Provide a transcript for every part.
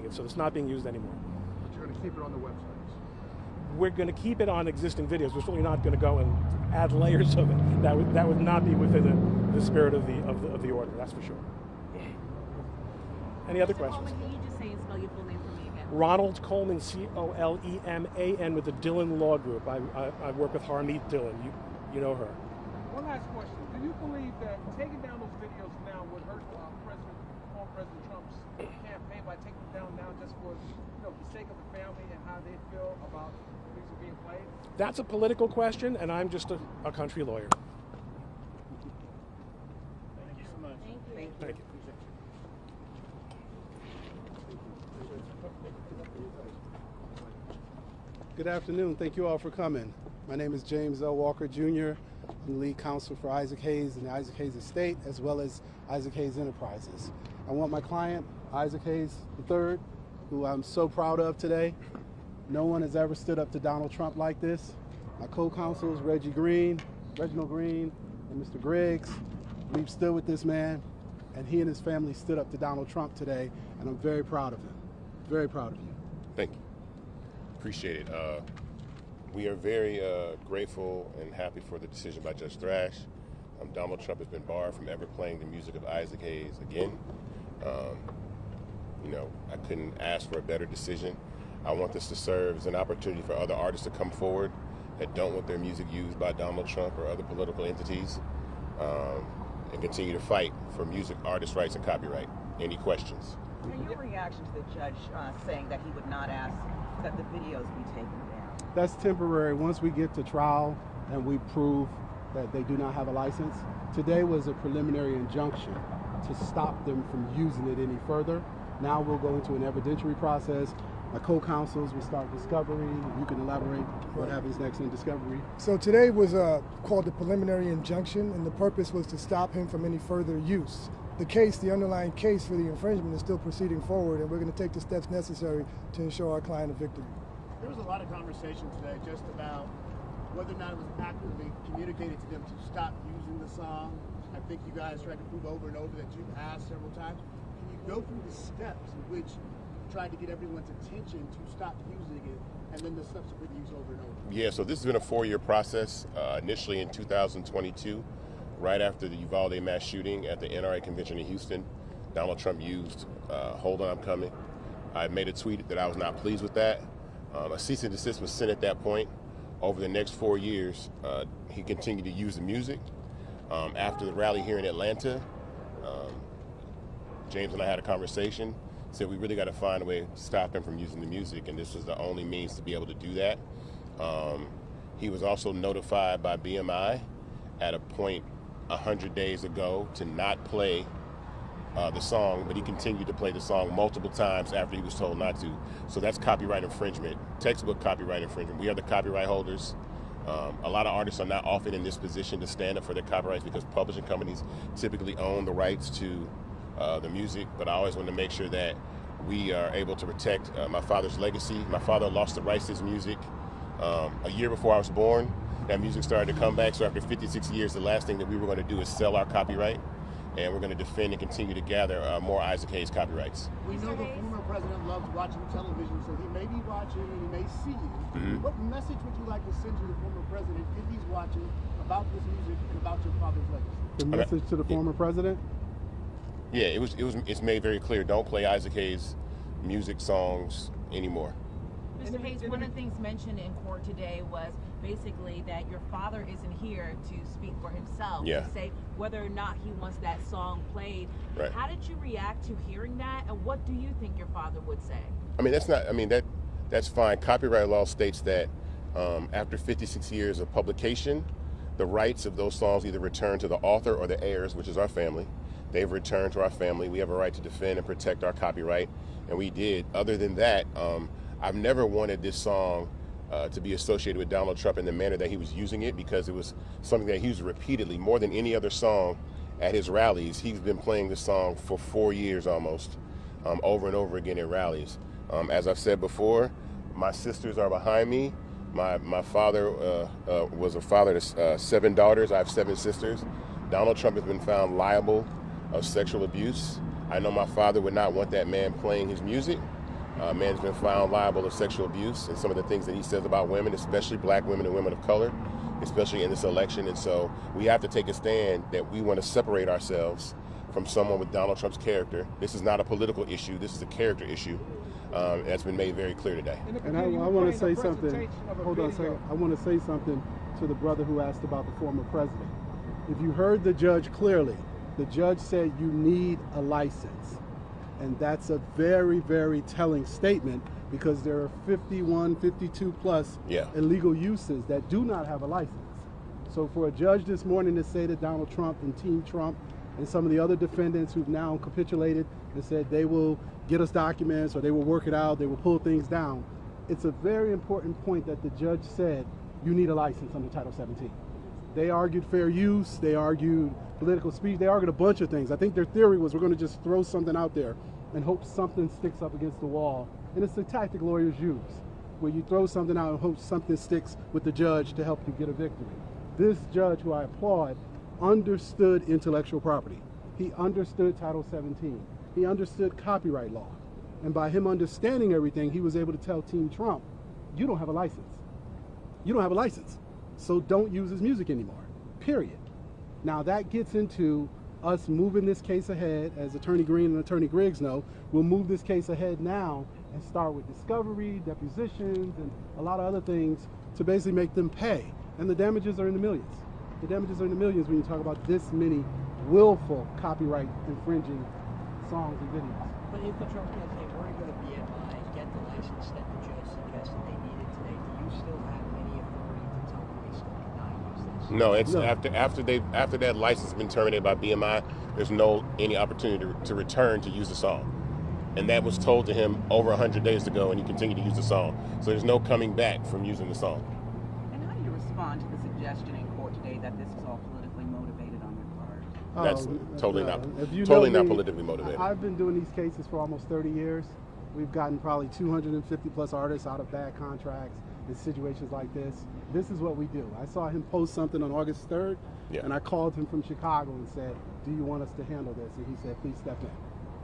So it's not being used anymore. But you're going to keep it on the websites. We're going to keep it on existing videos. We're certainly not going to go and add layers of it. That would not be within the spirit of the order. That's for sure. Any other questions? Coleman, can you just say and spell your full name for me again? Ronald Coleman, Coleman, with the Dillon Law Group. I work with Harmeet Dillon. You know her. One last question. Do you believe that taking down those videos now would hurt former President Trump's campaign by taking them down now just for the sake of the family and how they feel about music being played? That's a political question, and I'm just a country lawyer. Thank you so much. Thank you. Thank you. Good afternoon. Thank you all for coming. My name is James L. Walker, Jr. I'm the lead counsel for Isaac Hayes and the Isaac Hayes Estate, as well as Isaac Hayes Enterprises. I want my client, Isaac Hayes III, who I'm so proud of today. No one has ever stood up to Donald Trump like this. My co-counsels, Reginald Green, and Mr. Griggs, we've stood with this man, and he and his family stood up to Donald Trump today, and I'm very proud of him. Very proud of you. Thank you. Appreciate it. We are very grateful and happy for the decision by Judge Thrash. Donald Trump has been barred from ever playing the music of Isaac Hayes again. I couldn't ask for a better decision. I want this to serve as an opportunity for other artists to come forward that don't want their music used by Donald Trump or other political entities, and continue to fight for music, artist rights, and copyright. Any questions? And your reaction to the judge saying that he would not ask that the videos be taken down? That's temporary. Once we get to trial and we prove that they do not have a license, today was a preliminary injunction to stop them from using it any further. Now we'll go into an evidentiary process. My co-counsels will start discovery. You can elaborate what happens next in discovery. So today was called the preliminary injunction, and the purpose was to stop him from any further use. The underlying case for the infringement is still proceeding forward, and we're going to take the steps necessary to ensure our client a victory. There was a lot of conversation today just about whether or not it was accurately communicated to them to stop using the song. I think you guys tried to prove over and over that you've asked several times. Can you go through the steps in which you tried to get everyone's attention to stop using it, and then the subsequent use over and over? Yeah, so this has been a 4-year process. Initially in 2022, right after the Uvalde mass shooting at the NRA convention in Houston, Donald Trump used Hold On, I'm Coming. I made a tweet that I was not pleased with that. A cease and desist was sent at that point. Over the next 4 years, he continued to use the music. After the rally here in Atlanta, James and I had a conversation, said we really got to find a way to stop him from using the music, and this was the only means to be able to do that. He was also notified by BMI at a point 100 days ago to not play the song, but he continued to play the song multiple times after he was told not to. So that's copyright infringement, textbook copyright infringement. We are the copyright holders. A lot of artists are not often in this position to stand up for their copyrights because publishing companies typically own the rights to the music, but I always want to make sure that we are able to protect my father's legacy. My father lost the rights to his music a year before I was born. That music started to come back, so after 56 years, the last thing that we were going to do is sell our copyright, and we're going to defend and continue to gather more Isaac Hayes copyrights. We know the former president loves watching television, so he may be watching and he may see you. Mm-hmm. What message would you like to send to the former president if he's watching about this music and about your father's legacy? The message to the former president? Yeah, it's made very clear. Don't play Isaac Hayes music songs anymore. Mr. Hayes, one of the things mentioned in court today was basically that your father isn't here to speak for himself, Yeah. to say whether or not he wants that song played. Right. How did you react to hearing that, and what do you think your father would say? That's fine. Copyright law states that after 56 years of publication, the rights of those songs either return to the author or the heirs, which is our family. They've returned to our family. We have a right to defend and protect our copyright, and we did. Other than that, I've never wanted this song to be associated with Donald Trump in the manner that he was using it, because it was something that he used repeatedly, more than any other song at his rallies. He's been playing this song for 4 years almost, over and over again at rallies. As I've said before, my sisters are behind me. My father was a father to 7 daughters. I have 7 sisters. Donald Trump has been found liable of sexual abuse. I know my father would not want that man playing his music. Man's been found liable of sexual abuse and some of the things that he says about women, especially black women and women of color, especially in this election. And so we have to take a stand that we want to separate ourselves from someone with Donald Trump's character. This is not a political issue. This is a character issue. That's been made very clear today. And I want to say something. Hold on a second. I want to say something to the brother who asked about the former president. If you heard the judge clearly, the judge said you need a license. And that's a very, very telling statement, because there are 51, 52 plus illegal uses that do not have a license. So for a judge this morning to say that Donald Trump and Team Trump and some of the other defendants who've now capitulated and said they will get us documents or they will work it out, they will pull things down, it's a very important point that the judge said you need a license under Title 17. They argued fair use, they argued political speech, they argued a bunch of things. I think their theory was we're going to just throw something out there and hope something sticks up against the wall. And it's the tactic lawyers use, where you throw something out and hope something sticks with the judge to help you get a victory. This judge, who I applaud, understood intellectual property. He understood Title 17. He understood copyright law. And by him understanding everything, he was able to tell Team Trump, you don't have a license. You don't have a license. So don't use his music anymore, period. Now that gets into us moving this case ahead. As Attorney Green and Attorney Griggs know, we'll move this case ahead now and start with discovery, depositions, and a lot of other things to basically make them pay. And the damages are in the millions. The damages are in the millions when you talk about this many willful copyright infringing songs and videos. But if the Trump campaign were to go to BMI and get the license that the judge suggested they needed today, do you still have any authority to tell them they still cannot use this? No, it's after that license has been terminated by BMI, there's any opportunity to return to use the song. And that was told to him over 100 days ago, and he continued to use the song. So there's no coming back from using the song. And how do you respond to the suggestion in court today that this is all politically motivated on your part? That's totally not politically motivated. I've been doing these cases for almost 30 years. We've gotten probably 250 plus artists out of bad contracts in situations like this. This is what we do. I saw him post something on August 3rd, and I called him from Chicago and said, do you want us to handle this? And he said, please step in.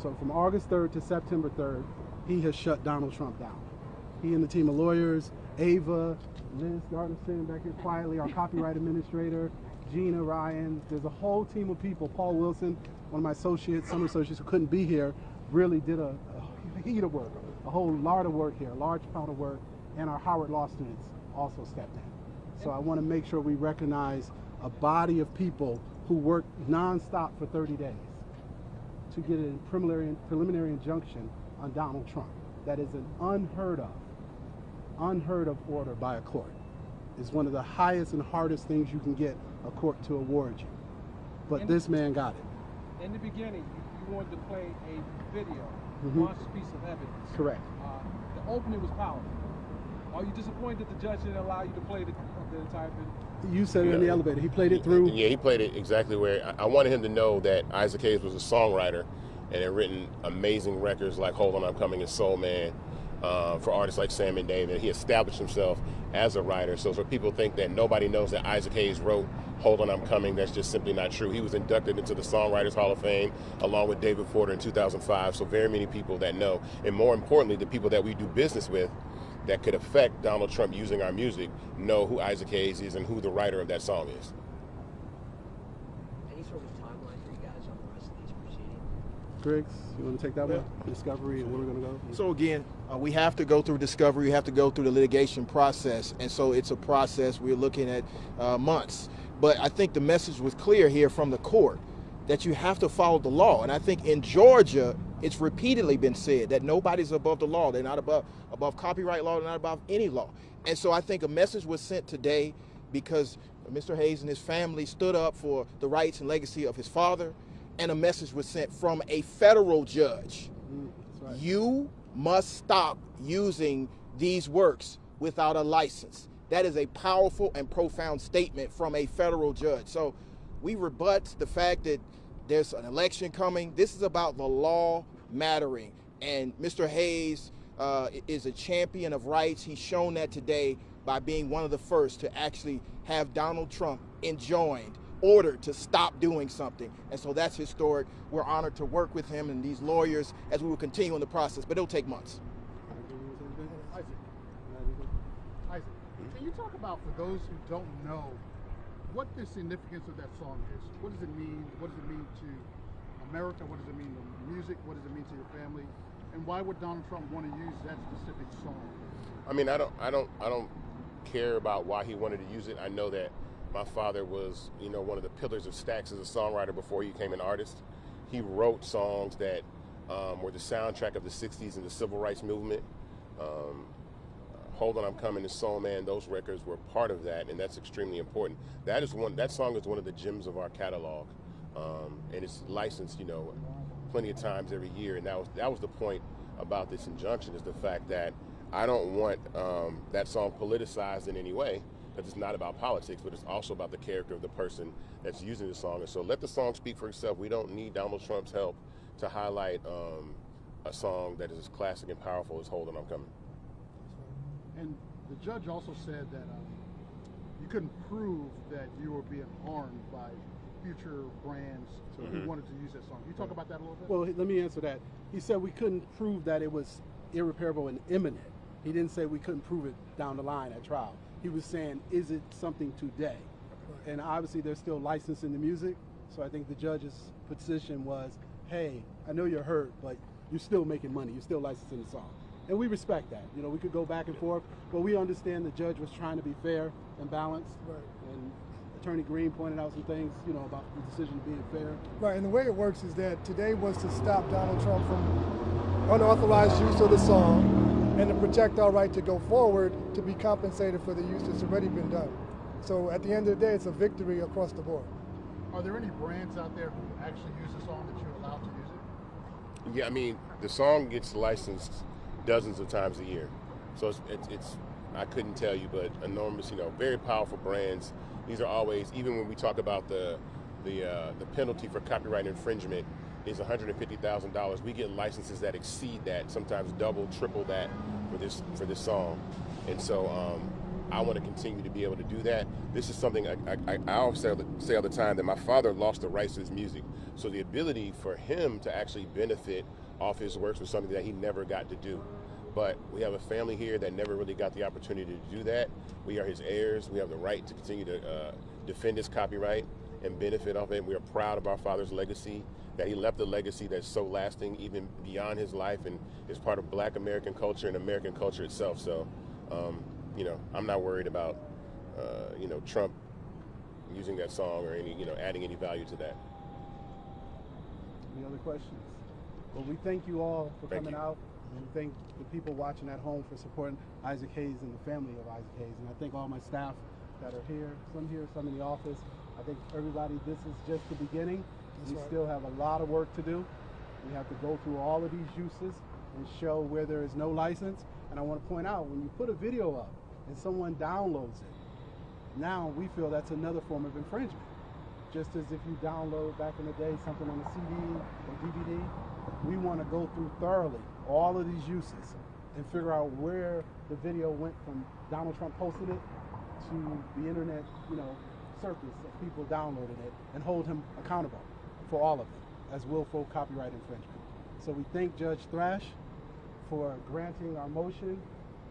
So from August 3rd to September 3rd, he has shut Donald Trump down. He and the team of lawyers, Ava, Liz Gardner sitting back here quietly, our copyright administrator, Gina, Ryan, there's a whole team of people. Paul Wilson, one of my associates, summer associates who couldn't be here, really did a heat of work, a whole lot of work here, a large amount of work, and our Howard Law students also stepped in. So I want to make sure we recognize a body of people who worked nonstop for 30 days to get a preliminary injunction on Donald Trump. That is an unheard of order by a court. It's one of the highest and hardest things you can get a court to award you. But this man got it. In the beginning, you wanted to play a video, one piece of evidence. Correct. The opening was powerful. Are you disappointed that the judge didn't allow you to play the entire video? You said it in the elevator. He played it through? Yeah, he played it exactly where I wanted him to know that Isaac Hayes was a songwriter and had written amazing records like Hold On, I'm Coming and Soul Man for artists like Sam and Dave. And he established himself as a writer. So for people to think that nobody knows that Isaac Hayes wrote Hold On, I'm Coming, that's just simply not true. He was inducted into the Songwriters Hall of Fame along with David Porter in 2005. So very many people that know. And more importantly, the people that we do business with that could affect Donald Trump using our music know who Isaac Hayes is and who the writer of that song is. Any sort of timeline for you guys on the rest of these proceedings? Griggs, you want to take that one? Discovery and where we're going to go? So again, we have to go through discovery, we have to go through the litigation process, and so it's a process. We're looking at months. But I think the message was clear here from the court that you have to follow the law. And I think in Georgia, it's repeatedly been said that nobody's above the law. They're not above copyright law, they're not above any law. And so I think a message was sent today because Mr. Hayes and his family stood up for the rights and legacy of his father, and a message was sent from a federal judge. That's right. You must stop using these works without a license. That is a powerful and profound statement from a federal judge. So we rebut the fact that there's an election coming. This is about the law mattering. And Mr. Hayes is a champion of rights. He's shown that today by being one of the first to actually have Donald Trump enjoined, ordered to stop doing something. And so that's historic. We're honored to work with him and these lawyers as we will continue in the process, but it'll take months. Can you talk about, for those who don't know, what the significance of that song is? What does it mean? What does it mean to America? What does it mean to music? What does it mean to your family? And why would Donald Trump want to use that specific song? I mean, I don't care about why he wanted to use it. I know that my father was, one of the pillars of Stax as a songwriter before he became an artist. He wrote songs that were the soundtrack of the 60s and the civil rights movement. Hold On, I'm Coming, and Soul Man, those records were part of that, and that's extremely important. That song is one of the gems of our catalog, and it's licensed, plenty of times every year. And that was the point about this injunction, is the fact that I don't want that song politicized in any way, because it's not about politics, but it's also about the character of the person that's using the song. And so let the song speak for itself. We don't need Donald Trump's help to highlight a song that is as classic and powerful as Hold On, I'm Coming. And the judge also said that you couldn't prove that you were being harmed by future brands who wanted to use that song. Can you talk about that a little bit? Well, let me answer that. He said we couldn't prove that it was irreparable and imminent. He didn't say we couldn't prove it down the line at trial. He was saying, is it something today? And obviously they're still licensing the music, so I think the judge's position was, hey, I know you're hurt, but you're still making money, you're still licensing the song. And we respect that. We could go back and forth, but we understand the judge was trying to be fair and balanced. Right. And Attorney Green pointed out some things, about the decision being fair. Right, and the way it works is that today was to stop Donald Trump from unauthorized use of the song and to protect our right to go forward to be compensated for the use that's already been done. So at the end of the day, it's a victory across the board. Are there any brands out there who actually use the song that you're allowed to use it? Yeah, I mean, the song gets licensed dozens of times a year. So it's I couldn't tell you, but enormous, very powerful brands. These are always, even when we talk about the penalty for copyright infringement is $150,000. We get licenses that exceed that, sometimes double, triple that for this song. And so I want to continue to be able to do that. This is something I always say all the time, that my father lost the rights to his music. So the ability for him to actually benefit off his works was something that he never got to do. But we have a family here that never really got the opportunity to do that. We are his heirs. We have the right to continue to defend his copyright and benefit off it. We are proud of our father's legacy, that he left a legacy that's so lasting even beyond his life and is part of Black American culture and American culture itself. So, I'm not worried about, Trump using that song or adding any value to that. Any other questions? Well, we thank you all for coming out, and we thank the people watching at home for supporting Isaac Hayes and the family of Isaac Hayes. And I thank all my staff that are here, some in the office. I think everybody, this is just the beginning. We still have a lot of work to do. We have to go through all of these uses and show where there is no license. And I want to point out, when you put a video up and someone downloads it, now we feel that's another form of infringement. Just as if you download back in the day something on a CD or DVD, we want to go through thoroughly all of these uses and figure out where the video went from Donald Trump posting it to the internet, surface of people downloading it, and hold him accountable for all of it as willful copyright infringement. So we thank Judge Thrash for granting our motion,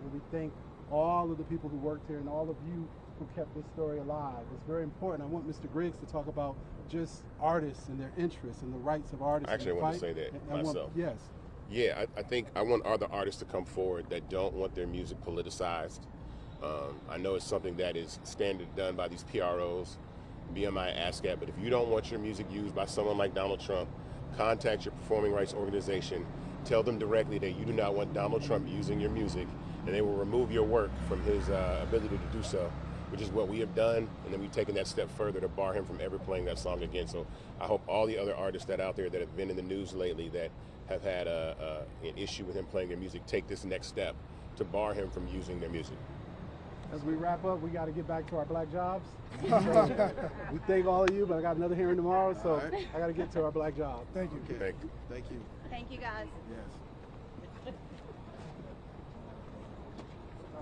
and we thank all of the people who worked here and all of you who kept this story alive. It's very important. I want Mr. Griggs to talk about just artists and their interests and the rights of artists. Actually, I want to say that myself. Yes. Yeah, I think I want other artists to come forward that don't want their music politicized. I know it's something that is standard done by these PROs, BMI, ASCAP, but if you don't want your music used by someone like Donald Trump, contact your performing rights organization. Tell them directly that you do not want Donald Trump using your music, and they will remove your work from his ability to do so, which is what we have done, and then we've taken that step further to bar him from ever playing that song again. So I hope all the other artists that out there that have been in the news lately that have had an issue with him playing their music take this next step to bar him from using their music. As we wrap up, we got to get back to our black jobs. So we thank all of you, but I got another hearing tomorrow, so I got to get to our black job. Thank you. Okay. Thank you. Thank you, guys. Yes. I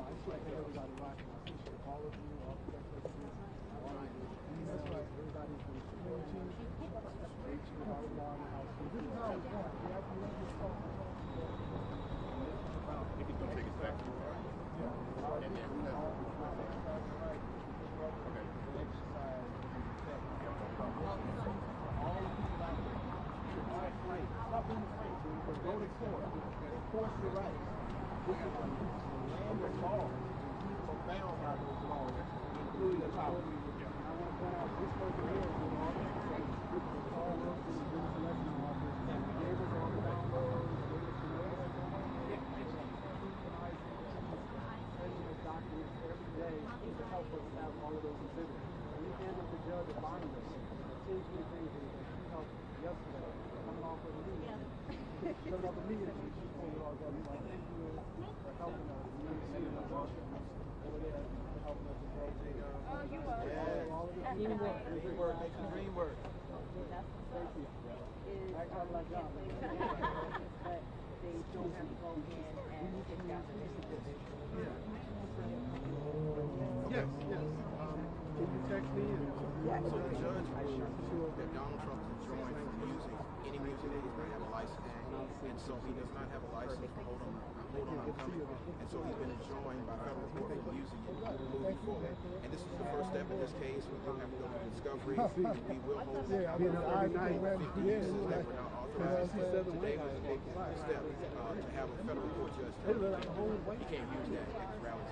just want to thank everybody watching. I appreciate all of you, all the references, all of the emails, everybody from the security, all around the house. You can go take it back to the car. And then right. Land was law. People are bound by those laws, including the power. I want to point out this person here is an artist. This is Paul Wilson, the Business Selection Office. He gave us all the downloads, gave us documents every day to help us have all of those exhibits. And we hand them to judge and bind us. Seems to be things that she helped yesterday, coming off of the meeting. Coming off the meeting, she pulled it all together. So thank you for helping us. Over there, for helping us to grow. Oh, you are. All of the teamwork. Dream work makes the dream work. Thank you. I got my job. But they don't have to go in and sit down and listen to this. Yes, yes. Can you text me? So the judge ruled that Donald Trump is enjoined from using any music that he's going to have a license, and so he does not have a license for Hold On I'm Coming, and so he's been enjoined by federal court from using it moving forward. And this is the first step in this case. We will have to go through discovery. We will hold Yeah, I mean, I agree. this is like we're now authorized. Today was a big step to have a federal court judge tell him he can't use that at his rallies.